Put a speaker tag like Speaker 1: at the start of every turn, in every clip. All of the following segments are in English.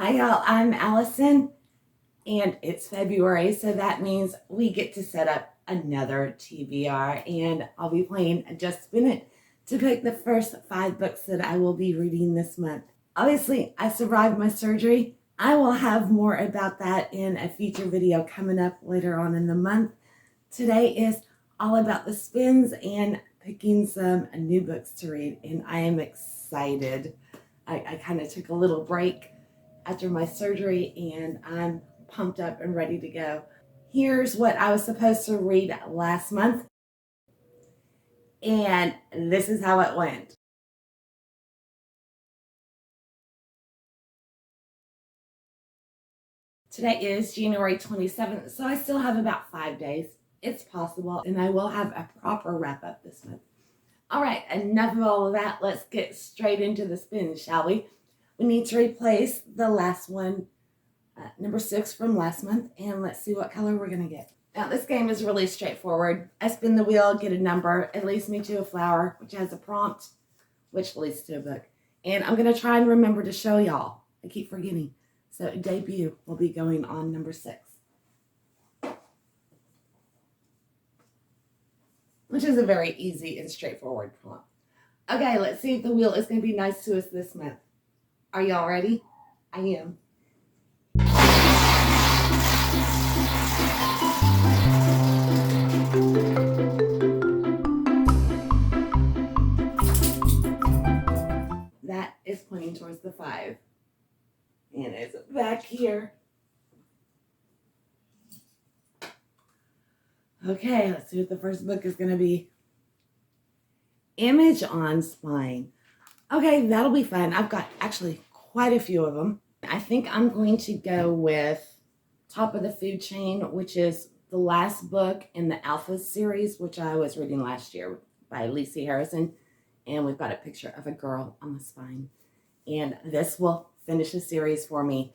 Speaker 1: Hi y'all, I'm Allison and it's February, so that means we get to set up another TBR and I'll be playing Just Spin It to pick the first 5 books that I will be reading this month. Obviously, I survived my surgery. I will have more about that in a future video coming up later on in the month. Today is all about the spins and picking some new books to read, and I am excited. I kind of took a little break after my surgery and I'm pumped up and ready to go. Here's what I was supposed to read last month, and this is how it went. Today is January 27th, so I still have about 5 days. It's possible, and I will have a proper wrap up this month. All right, enough of all of that. Let's get straight into the spins, shall we? We need to replace the last one, number 6 from last month, and let's see what color we're going to get. Now, this game is really straightforward. I spin the wheel, get a number. It leads me to a flower, which has a prompt, which leads to a book. And I'm going to try and remember to show y'all. I keep forgetting. So, debut will be going on number 6. Which is a very easy and straightforward prompt. Okay, let's see if the wheel is going to be nice to us this month. Are y'all ready? I am. That is pointing towards the 5. And it's back here. Okay, let's see what the first book is going to be. Image on Spine. Okay, that'll be fun. I've got actually quite a few of them. I think I'm going to go with Top of the Food Chain, which is the last book in the Alpha series, which I was reading last year by Lacey Harrison. And we've got a picture of a girl on the spine. And this will finish the series for me.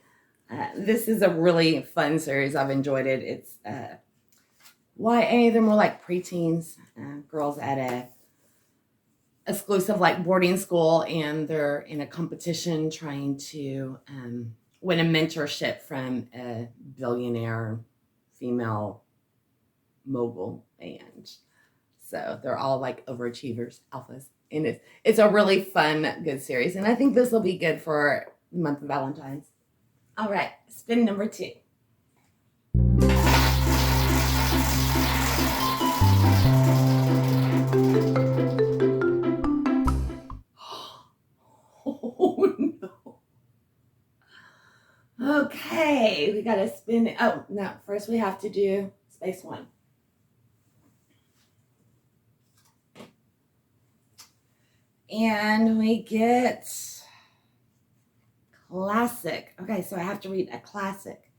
Speaker 1: This is a really fun series. I've enjoyed it. It's YA. They're more like preteens, girls at a exclusive like boarding school, and they're in a competition trying to win a mentorship from a billionaire female mogul. And so they're all like overachievers, alphas. And it's a really fun, good series. And I think this will be good for the month of Valentine's. All right, spin number 2. Oh, no. Okay, we got to spin. Oh, no, first we have to do space 1. And we get classic. Okay, so I have to read a classic.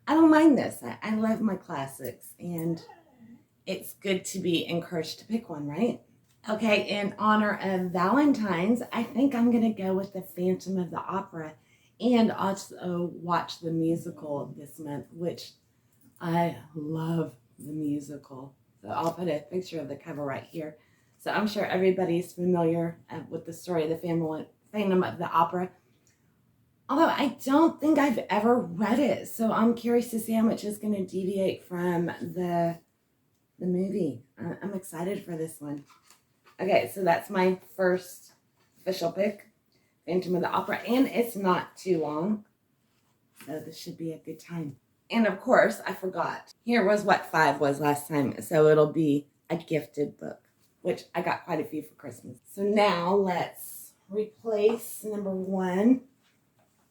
Speaker 1: I don't mind this. I love my classics, and it's good to be encouraged to pick one, right? Okay, in honor of Valentine's, I think I'm going to go with the Phantom of the Opera and also watch the musical this month, which I love the musical. So I'll put a picture of the cover right here. So I'm sure everybody's familiar with the story of the Phantom of the Opera. Although I don't think I've ever read it. So I'm curious to see how much is going to deviate from the movie. I'm excited for this one. Okay, so that's my first official pick, Phantom of the Opera. And it's not too long. So this should be a good time. And of course, I forgot. Here was what 5 was last time. So it'll be a gifted book, which I got quite a few for Christmas. So now let's replace number 1.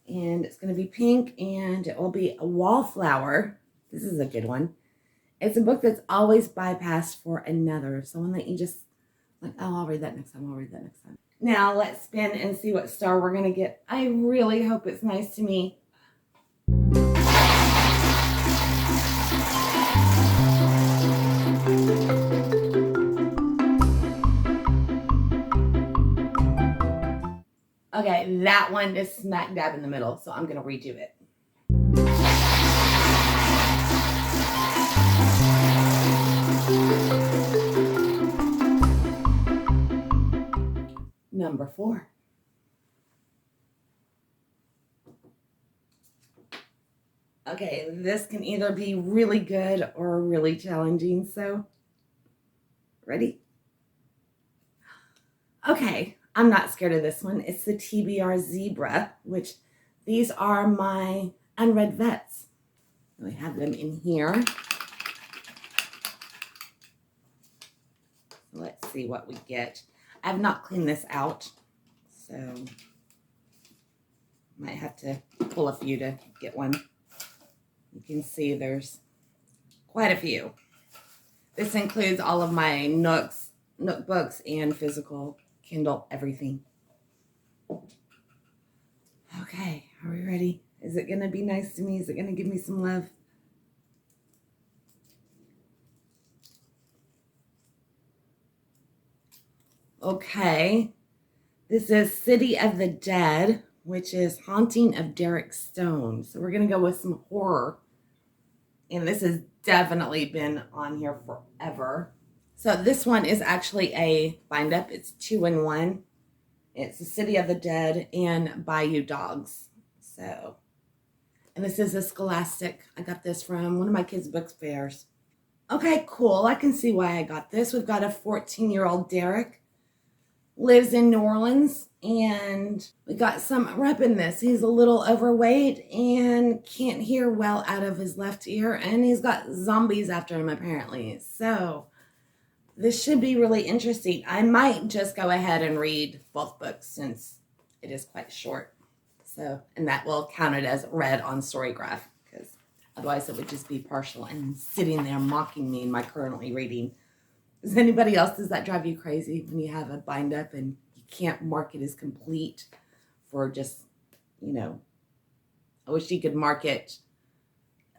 Speaker 1: And it's going to be pink, and it will be a Wallflower. This is a good one. It's a book that's always bypassed for another. Someone that you just, like, oh, I'll read that next time. I'll read that next time. Now let's spin and see what star we're going to get. I really hope it's nice to me. Okay, that one is smack dab in the middle, so I'm going to redo it. Number 4. Okay, this can either be really good or really challenging, so ready? Okay, I'm not scared of this one. It's the TBR Zebra, which these are my unread vets. We have them in here. Let's see what we get. I have not cleaned this out, so might have to pull a few to get one. You can see there's quite a few. This includes all of my notebooks and physical Kindle, everything. Okay, are we ready? Is it going to be nice to me? Is it going to give me some love? Okay, this is City of the Dead, which is Haunting of Derek Stone. So we're going to go with some horror. And this has definitely been on here forever. So this one is actually a bind up. It's 2-in-1. It's the City of the Dead and Bayou Dogs. So, and this is a Scholastic. I got this from one of my kids' book fairs. Okay, cool. I can see why I got this. We've got a 14-year-old Derek. Lives in New Orleans, and we got some rep in this. He's a little overweight and can't hear well out of his left ear, and he's got zombies after him apparently. So this should be really interesting. I might just go ahead and read both books since it is quite short. So, and that will count it as read on Storygraph, because otherwise it would just be partial and sitting there mocking me in my currently reading. Does anybody else, does that drive you crazy when you have a bind up and you can't mark it as complete for just, you know, I wish you could mark it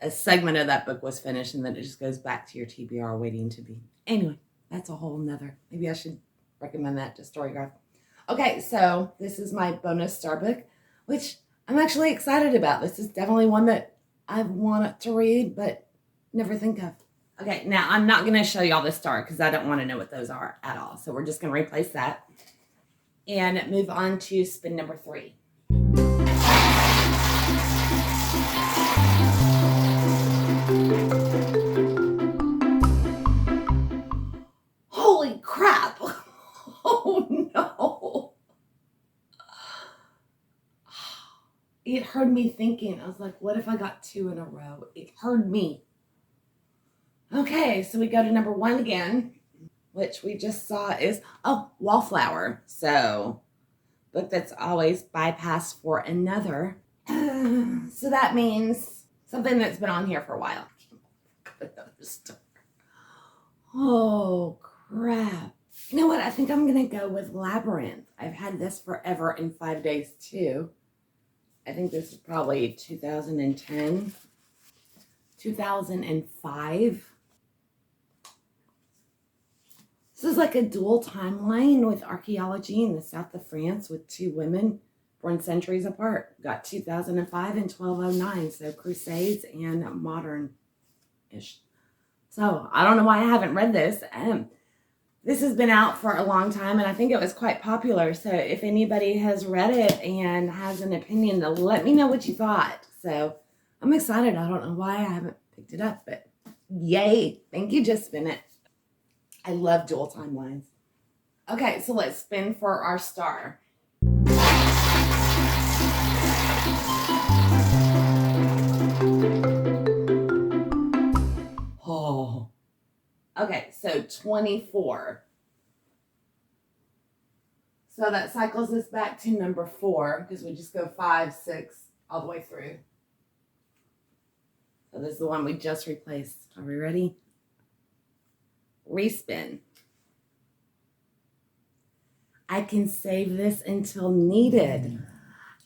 Speaker 1: a segment of that book was finished and then it just goes back to your TBR waiting to be. Anyway, that's a whole nother. Maybe I should recommend that to Storygraph. Okay, so this is my bonus star book, which I'm actually excited about. This is definitely one that I've wanted to read, but never think of. Okay, now I'm not going to show y'all the star because I don't want to know what those are at all. So we're just going to replace that and move on to spin number 3. Holy crap! Oh no! It heard me thinking. I was like, what if I got 2 in a row? It heard me. Okay, so we go to number 1 again, which we just saw is, Wallflower. So, book that's always bypassed for another. So that means something that's been on here for a while. Oh, crap. You know what? I think I'm going to go with Labyrinth. I've had this forever in 5 days, too. I think this is probably 2010, 2005. This is like a dual timeline with archaeology in the south of France with 2 women born centuries apart. Got 2005 and 1209, so Crusades and modern-ish. So I don't know why I haven't read this. This has been out for a long time, and I think it was quite popular. So if anybody has read it and has an opinion, let me know what you thought. So I'm excited. I don't know why I haven't picked it up, but yay. Thank you, Just Spin It. I love dual timelines. Okay, so let's spin for our star. Oh. Okay, so 24. So that cycles us back to number 4 because we just go 5, 6, all the way through. So this is the one we just replaced. Are we ready? Respin. I can save this until needed.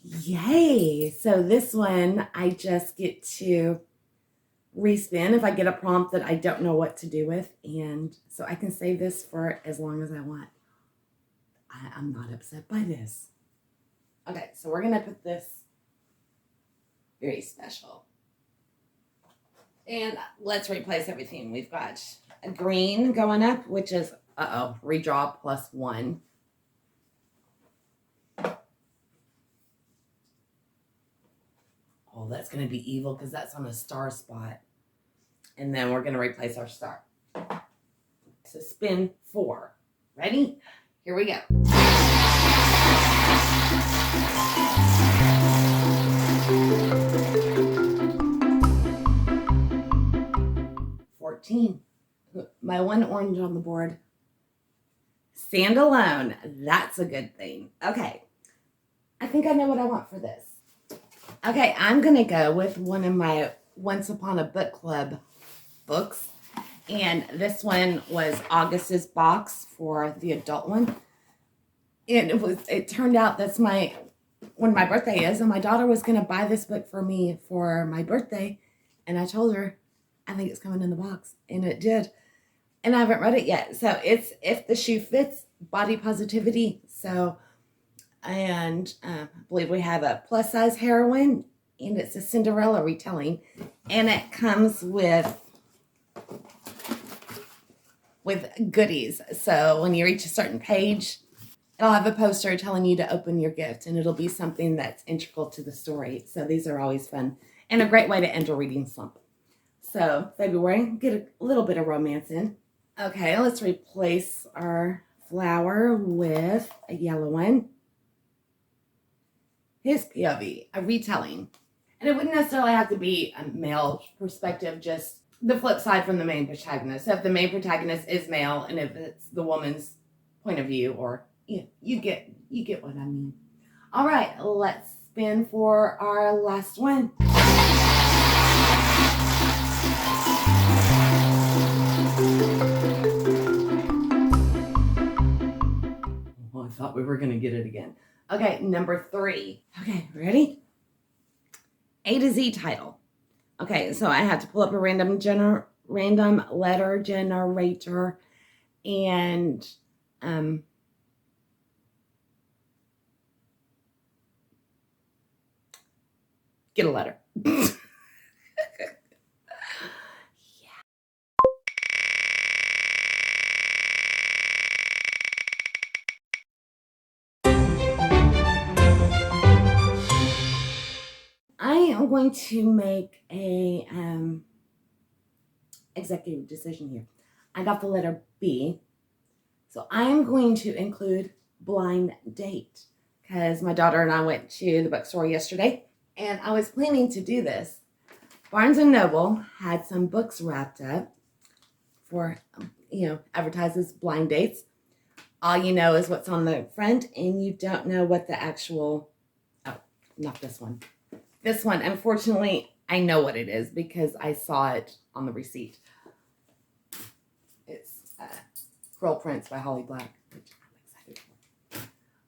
Speaker 1: Yay! So this one, I just get to respin if I get a prompt that I don't know what to do with. And so I can save this for as long as I want. I'm not upset by this. Okay, so we're going to put this very special. And let's replace everything. We've got a green going up, which is, redraw +1. Oh, that's going to be evil because that's on a star spot. And then we're going to replace our star. So spin 4. Ready? Here we go. 14. My one orange on the board. Stand alone. That's a good thing. Okay. I think I know what I want for this. Okay, I'm going to go with one of my Once Upon a Book Club books. And this one was August's box for the adult one. And it turned out that's when my birthday is, and my daughter was going to buy this book for me for my birthday. And I told her, I think it's coming in the box. And it did. And I haven't read it yet. So it's If the Shoe Fits, Body Positivity. So, and I believe we have a plus size heroine, and it's a Cinderella retelling. And it comes with goodies. So when you reach a certain page, it'll have a poster telling you to open your gift, and it'll be something that's integral to the story. So these are always fun and a great way to end a reading slump. So February, get a little bit of romance in. Okay, let's replace our flower with a yellow one. His POV, a retelling. And it wouldn't necessarily have to be a male perspective, just the flip side from the main protagonist. So if the main protagonist is male, and if it's the woman's point of view, or you get what I mean. All right, let's spin for our last one. Well, I thought we were going to get it again. Okay, number 3. Okay, ready? A to Z title. Okay, so I have to pull up a random letter generator and get a letter. I am going to make a executive decision here. I got the letter B, so I am going to include blind date because my daughter and I went to the bookstore yesterday, and I was planning to do this. Barnes & Noble had some books wrapped up for, advertises blind dates. All you know is what's on the front, and you don't know what the actual, not this one. This one, unfortunately, I know what it is because I saw it on the receipt. It's Curl Prints by Holly Black, which I'm excited for.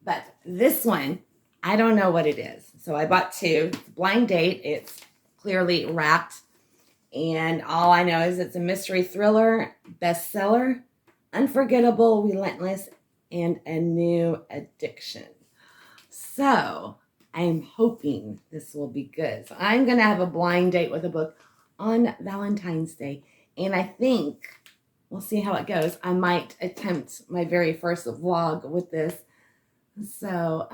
Speaker 1: But this one, I don't know what it is. So I bought 2. Blind Date, it's clearly wrapped. And all I know is it's a mystery thriller, bestseller, unforgettable, relentless, and a new addiction. So I'm hoping this will be good. So I'm going to have a blind date with a book on Valentine's Day. And I think we'll see how it goes. I might attempt my very first vlog with this. So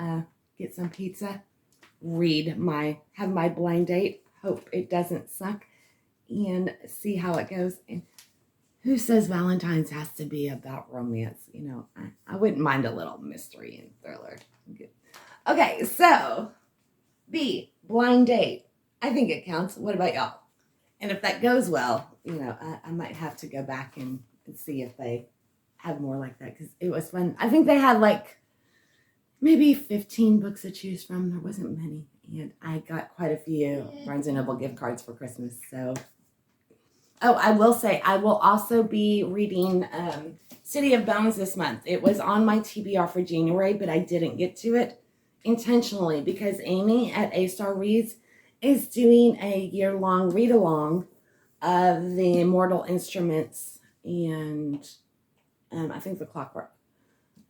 Speaker 1: get some pizza, have my blind date. Hope it doesn't suck. And see how it goes. And who says Valentine's has to be about romance? I wouldn't mind a little mystery and thriller. Okay, so B, blind date. I think it counts. What about y'all? And if that goes well, I might have to go back and see if they have more like that because it was fun. I think they had maybe 15 books to choose from. There wasn't many. And I got quite a few Barnes & Noble gift cards for Christmas. So, I will say I will also be reading City of Bones this month. It was on my TBR for January, but I didn't get to it intentionally because Amy at A-Star Reads is doing a year-long read-along of the Mortal Instruments and I think the Clockwork.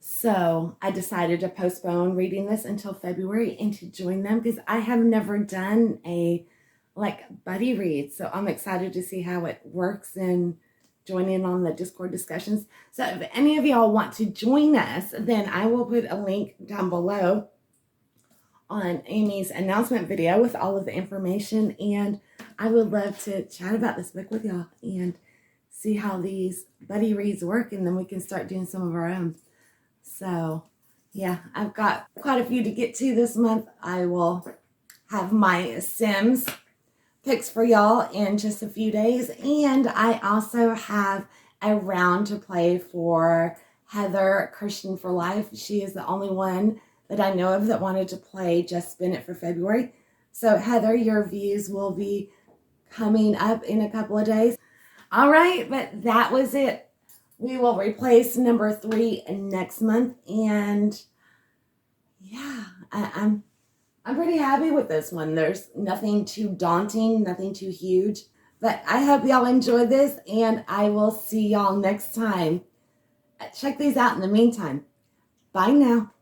Speaker 1: So I decided to postpone reading this until February and to join them because I have never done a buddy read. So I'm excited to see how it works and join in on the Discord discussions. So if any of y'all want to join us, then I will put a link down below on Amy's announcement video with all of the information, and I would love to chat about this book with y'all and see how these buddy reads work, and then we can start doing some of our own. So yeah, I've got quite a few to get to this month. I will have my Sims picks for y'all in just a few days, and I also have a round to play for Heather Christian for Life. She is the only one that I know of that wanted to play Just Spin It for February. So Heather, your views will be coming up in a couple of days. All right, but that was it. We will replace number 3 next month, and yeah, I'm pretty happy with this one. There's nothing too daunting, nothing too huge, but I hope y'all enjoy this, and I will see y'all next time. Check these out in the meantime. Bye now.